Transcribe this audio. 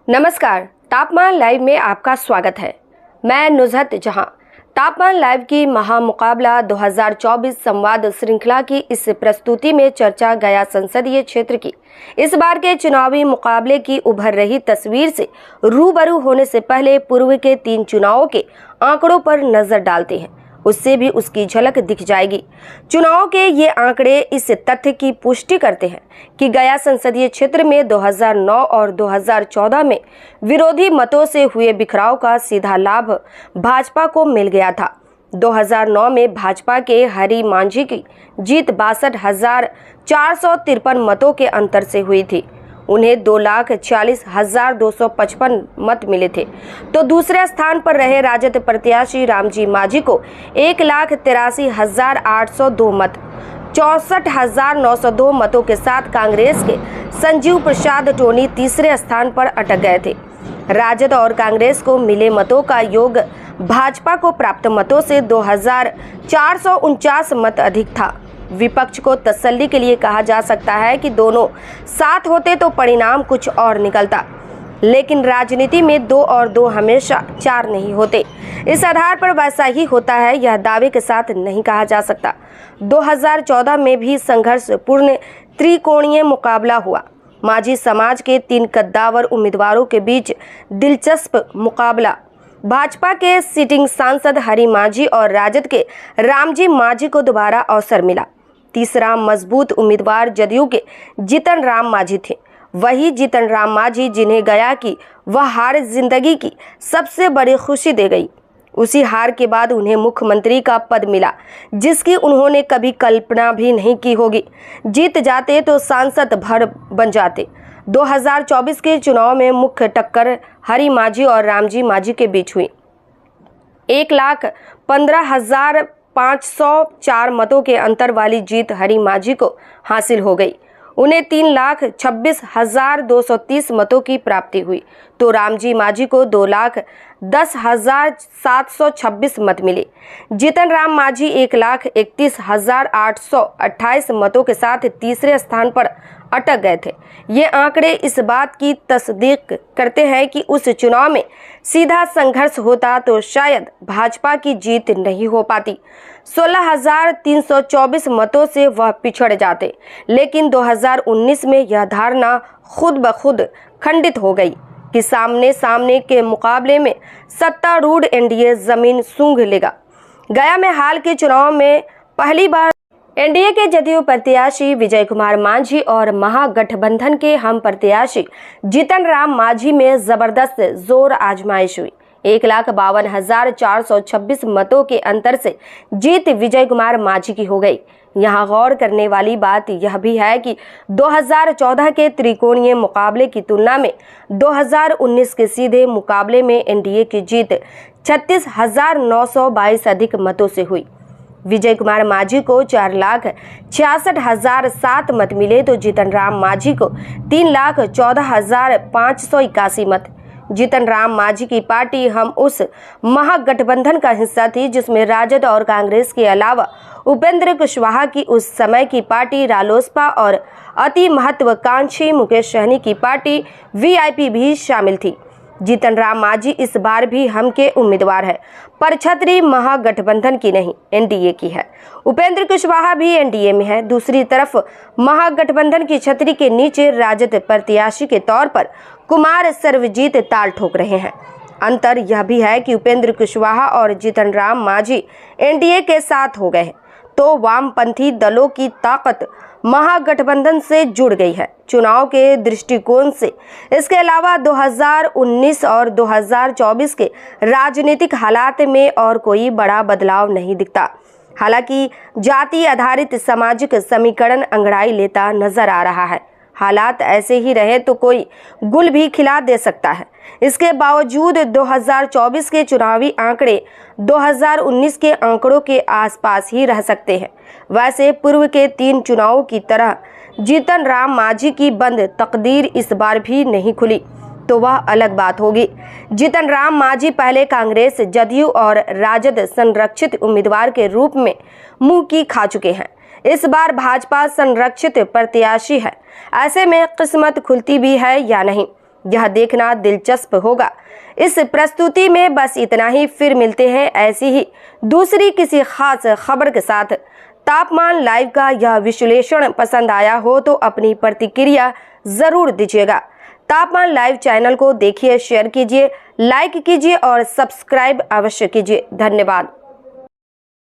नमस्कार, तापमान लाइव में आपका स्वागत है। मैं नुजहत जहां। तापमान लाइव की महामुकाबला 2024 संवाद श्रृंखला की इस प्रस्तुति में चर्चा गया संसदीय क्षेत्र की इस बार के चुनावी मुकाबले की उभर रही तस्वीर से रूबरू होने से पहले पूर्व के 3 चुनावों के आंकड़ों पर नजर डालते हैं। उससे भी उसकी झलक दिख जाएगी। चुनाव के ये आंकड़े इस तथ्य की पुष्टि करते हैं कि गया संसदीय क्षेत्र में 2009 और 2014 में विरोधी मतों से हुए बिखराव का सीधा लाभ भाजपा को मिल गया था। 2009 में भाजपा के हरि मांझी की जीत 62,453 मतों के अंतर से हुई थी। उन्हें 2,40,255 मत मिले थे, तो दूसरे स्थान पर रहे राजद प्रत्याशी रामजी मांझी को 1,83,802 मत, 64,902 मतों के साथ कांग्रेस के संजीव प्रसाद टोनी तीसरे स्थान पर अटक गए थे। राजद और कांग्रेस को मिले मतों का योग भाजपा को प्राप्त मतों से 2,449 मत अधिक था। विपक्ष को तसल्ली के लिए कहा जा सकता है कि दोनों साथ होते तो परिणाम कुछ और निकलता, लेकिन राजनीति में 2 और 2 हमेशा 4 नहीं होते। इस आधार पर वैसा ही होता है, यह दावे के साथ नहीं कहा जा सकता। 2014 में भी संघर्षपूर्ण त्रिकोणीय मुकाबला हुआ। मांझी समाज के 3 कद्दावर उम्मीदवारों के बीच दिलचस्प मुकाबला। भाजपा के सिटिंग सांसद हरि मांझी और राजद के रामजी मांझी को दोबारा अवसर मिला। तीसरा मजबूत उम्मीदवार जदयू के जीतन राम मांझी थे। वही जीतन राम मांझी जिन्हें गया कि वह हार जिंदगी की सबसे बड़ी खुशी दे गई। उसी हार के बाद उन्हें मुख्यमंत्री का पद मिला, जिसकी उन्होंने कभी कल्पना भी नहीं की होगी। जीत जाते तो सांसद भर बन जाते। 2024 के चुनाव में मुख्य टक्कर हरि मांझी और रामजी मांझी के बीच हुई। 1,15,504 मतों के अंतर वाली जीत हरि मांझी को हासिल हो गई। उन्हें 3,26,230 मतों की प्राप्ति हुई, तो रामजी मांझी को 2,10,726 मत मिले। जीतन राम मांझी 1,31,828 मतों के साथ तीसरे स्थान पर अटक गए थे। ये आंकड़े इस बात की तस्दीक करते हैं कि उस चुनाव में सीधा संघर्ष होता तो शायद भाजपा की जीत नहीं हो पाती। 16,324 मतों से वह पिछड़ जाते, लेकिन 2019 में यह धारणा खुद ब खुद खंडित हो गई कि सामने सामने के मुकाबले में सत्तारूढ़ एनडीए जमीन सूंघ लेगा। गया में हाल के चुनाव में पहली बार एनडीए के जदयू प्रत्याशी विजय कुमार मांझी और महागठबंधन के हम प्रत्याशी जीतन राम मांझी में जबरदस्त जोर आजमाइश हुई। 1,52,426 मतों के अंतर से जीत विजय कुमार मांझी की हो गई। यहाँ गौर करने वाली बात यह भी है कि 2014 के त्रिकोणीय मुकाबले की तुलना में 2019 के सीधे मुकाबले में एनडीए की जीत 36,922 अधिक मतों से हुई। विजय कुमार मांझी को 4,66,007 मत मिले, तो जीतन राम मांझी को 3,14,581 मत। जीतन राम मांझी की पार्टी हम उस महागठबंधन का हिस्सा थी जिसमें राजद और कांग्रेस के अलावा उपेंद्र कुशवाहा की उस समय की पार्टी रालोसपा और अति महत्वाकांक्षी मुकेश सहनी की पार्टी वीआईपी भी शामिल थी। जीतन राम मांझी इस बार भी हम के उम्मीदवार है, पर छतरी महागठबंधन की नहीं, एनडीए की है। उपेंद्र कुशवाहा भी एनडीए में है। दूसरी तरफ महागठबंधन की छतरी के नीचे राजद प्रत्याशी के तौर पर कुमार सर्वजीत ताल ठोक रहे हैं। अंतर यह भी है कि उपेंद्र कुशवाहा और जीतन राम मांझी एनडीए के साथ हो गए हैं, तो वामपंथी दलों की ताकत महागठबंधन से जुड़ गई है चुनाव के दृष्टिकोण से। इसके अलावा 2019 और 2024 के राजनीतिक हालात में और कोई बड़ा बदलाव नहीं दिखता। हालांकि जाति आधारित सामाजिक समीकरण अंगड़ाई लेता नजर आ रहा है। हालात ऐसे ही रहे तो कोई गुल भी खिला दे सकता है। इसके बावजूद 2024 के चुनावी आंकड़े 2019 के आंकड़ों के आसपास ही रह सकते हैं। वैसे पूर्व के 3 चुनावों की तरह जीतन राम मांझी की बंद तकदीर इस बार भी नहीं खुली, तो वह अलग बात होगी। जीतन राम मांझी पहले कांग्रेस, जदयू और राजद संरक्षित उम्मीदवार के रूप में मुंह की खा चुके हैं। इस बार भाजपा संरक्षित प्रत्याशी है। ऐसे में किस्मत खुलती भी है या नहीं, यह देखना दिलचस्प होगा। इस प्रस्तुति में बस इतना ही, फिर मिलते हैं ऐसी ही दूसरी किसी खास खबर के साथ। तापमान लाइव का यह विश्लेषण पसंद आया हो तो अपनी प्रतिक्रिया जरूर दीजिएगा। तापमान लाइव चैनल को देखिए, शेयर कीजिए, लाइक कीजिए और सब्सक्राइब अवश्य कीजिए। धन्यवाद।